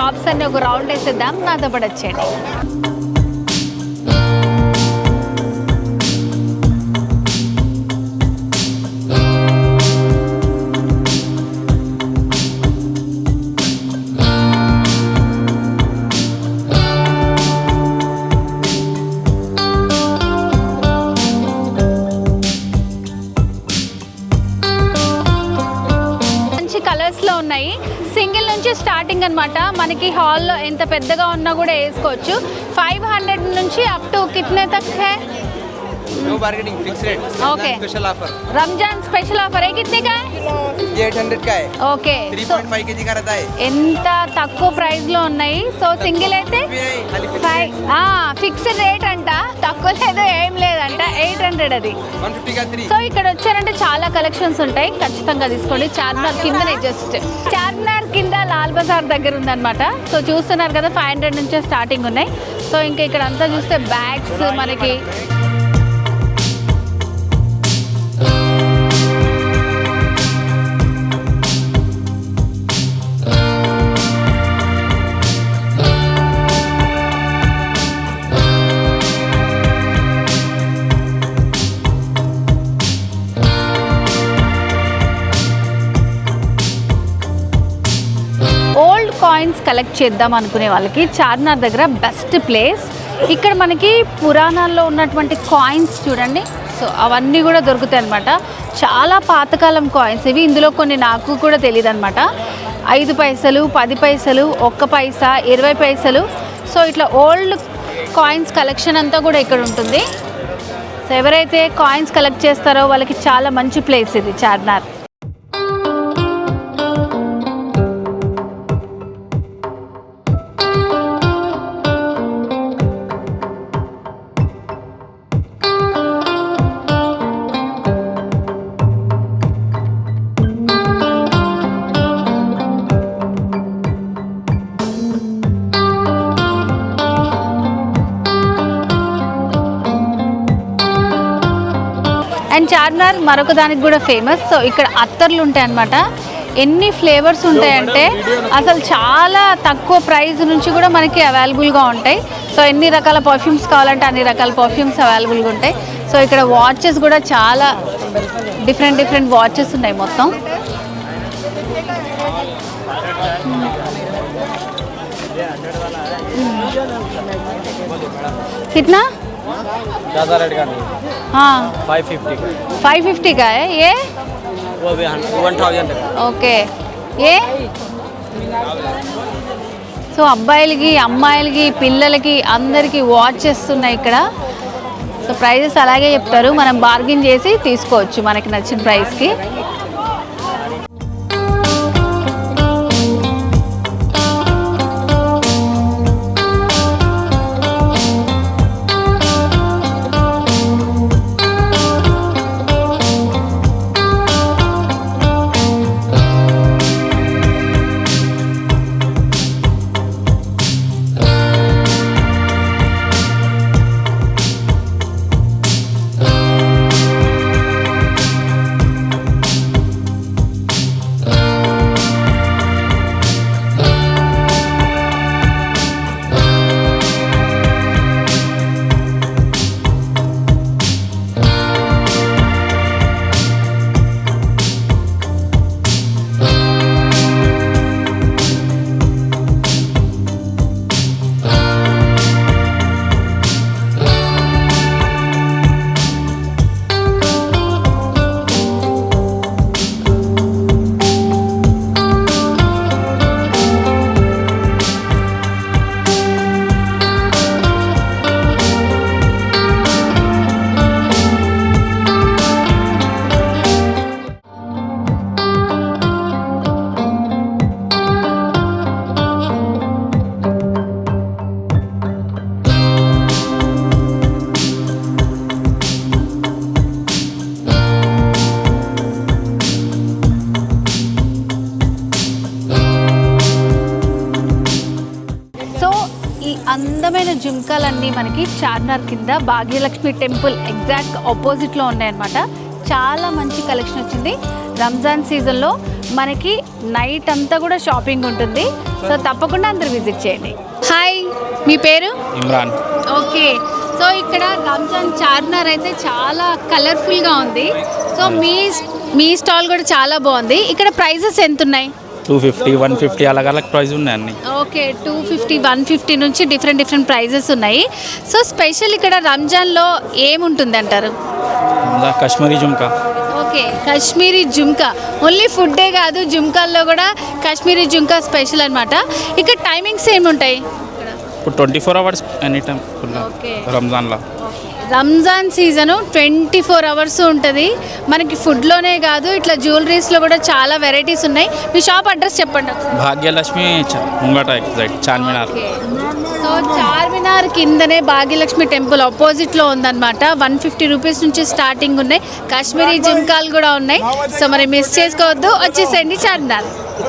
Shops అన్ని ఒక round వేసేద్దాం, నాతో పాటు వచ్చేయండి. కలర్స్లో ఉన్నాయి. సింగిల్ నుంచి స్టార్టింగ్ అనమాట. మనకి హాల్లో ఎంత పెద్దగా ఉన్నా కూడా వేసుకోవచ్చు. 500 నుంచి అప్ టు కితనే తక్ high? No bargaining, fixed rate. Okay. Special offer. Ramzan special offer है, कितने का है? ये 800 का है. ఓకే 3.5 kg का रहता है. ఎంత తక్కువ ప్రైస్ లో ఉన్నాయి. సో సింగిల్ అయితే ఫిక్స్డ్ రేట్ అంట, తక్కువ లేదు ఏం లేదంట. 800 అది. 150 का 3. సో ఇక్కడ వచ్చారంటే చాలా కలెక్షన్స్ ఉంటాయి, ఖచ్చితంగా తీసుకోండి. చార్మినార్ కిందనే, జస్ట్ చార్మినార్ కింద లాల్ బజార్ దగ్గర ఉందన్నమాట. సో చూస్తున్నారు కదా, 500 నుంచే స్టార్టింగ్ ఉన్నాయి. సో ఇంకా ఇక్కడ అంతా చూస్తే బ్యాగ్స్ మనకి కాయిన్స్ కలెక్ట్ చేద్దాం అనుకునే వాళ్ళకి చార్మినార్ దగ్గర బెస్ట్ ప్లేస్. ఇక్కడ మనకి పురాణాల్లో ఉన్నటువంటి కాయిన్స్ చూడండి. సో అవన్నీ కూడా దొరుకుతాయి అనమాట. చాలా పాతకాలం కాయిన్స్ ఇవి. ఇందులో కొన్ని నాకు కూడా తెలియదు అనమాట. 5 పైసలు, 10 పైసలు, 1 పైసా, 20 పైసలు. సో ఇట్లా ఓల్డ్ కాయిన్స్ కలెక్షన్ అంతా కూడా ఇక్కడ ఉంటుంది. సో ఎవరైతే కాయిన్స్ కలెక్ట్ చేస్తారో వాళ్ళకి చాలా మంచి ప్లేస్ ఇది చార్మినార్. అండ్ చార్మినార్ మరొక దానికి కూడా ఫేమస్. సో ఇక్కడ అత్తర్లు ఉంటాయి అన్నమాట. ఎన్ని ఫ్లేవర్స్ ఉంటాయంటే అసలు చాలా తక్కువ ప్రైస్ నుంచి కూడా మనకి అవైలబుల్గా ఉంటాయి. సో ఎన్ని రకాల పర్ఫ్యూమ్స్ కావాలంటే అన్ని రకాల పర్ఫ్యూమ్స్ అవైలబుల్గా ఉంటాయి. సో ఇక్కడ వాచెస్ కూడా చాలా డిఫరెంట్ వాచెస్ ఉన్నాయి మొత్తం. कितना? ज़्यादा रेट का नहीं. हाँ 550 का. 550 का है ये. वो भी 1000 का. ఓకే ఏ సో అబ్బాయిలకి, అమ్మాయిలకి, పిల్లలకి అందరికీ వాచెస్ ఉన్నాయి ఇక్కడ. సో ప్రైజెస్ అలాగే చెప్తారు, మనం బార్గెన్ చేసి తీసుకోవచ్చు మనకి నచ్చిన ప్రైస్కి. అందమైన జుంకాలన్నీ మనకి చార్మినార్ కింద భాగ్యలక్ష్మి టెంపుల్ ఎగ్జాక్ట్ ఆపోజిట్లో ఉన్నాయన్నమాట. చాలా మంచి కలెక్షన్ వచ్చింది. రంజాన్ సీజన్లో మనకి నైట్ అంతా కూడా షాపింగ్ ఉంటుంది. సో తప్పకుండా అందరు విజిట్ చేయండి. హాయ్, మీ పేరు? ఇమ్రాన్. ఓకే, సో ఇక్కడ రంజాన్ చార్మినార్ అయితే చాలా కలర్ఫుల్గా ఉంది. సో మీ స్టాల్ కూడా చాలా బాగుంది. ఇక్కడ ప్రైజెస్ ఎంత ఉన్నాయి? 250, 150 అలాగ ప్రైస్ ఉన్నాయి అన్ని. ఓకే, 250, 150 నుంచి డిఫరెంట్ ప్రైజెస్ ఉన్నాయి. సో స్పెషల్ ఇక్కడ రంజాన్లో ఏముంటుంది అంటారు? కాశ్మీరీ జుమ్కా. ఓకే, కాశ్మీరీ జుమ్కా. ఓన్లీ ఫుడ్డే కాదు, జుమ్కాల్లో కూడా కాశ్మీరీ జుమ్కా స్పెషల్ అనమాట. ఇక్కడ టైమింగ్స్ ఏముంటాయి? ఇప్పుడు 24 అవర్స్ ఎనీ టైం ఓకే. రంజాన్లో. రంజాన్ సీజను 24 అవర్స్ ఉంటుంది. మనకి ఫుడ్లోనే కాదు, ఇట్లా జ్యువెలరీస్లో కూడా చాలా వెరైటీస్ ఉన్నాయి. మీ షాప్ అడ్రస్ చెప్పండి. భాగ్యలక్ష్మి ముంగట exact Charminar. Okay. So Charminar కిందనే భాగ్యలక్ష్మి టెంపుల్ ఆపోజిట్లో ఉందన్నమాట. 150 రూపీస్ నుంచి స్టార్టింగ్ ఉన్నాయి. కాశ్మీరీ జుమ్కాలు కూడా ఉన్నాయి. సో మరి మిస్ చేసుకోవద్దు, వచ్చేసేయండి చార్మినార్.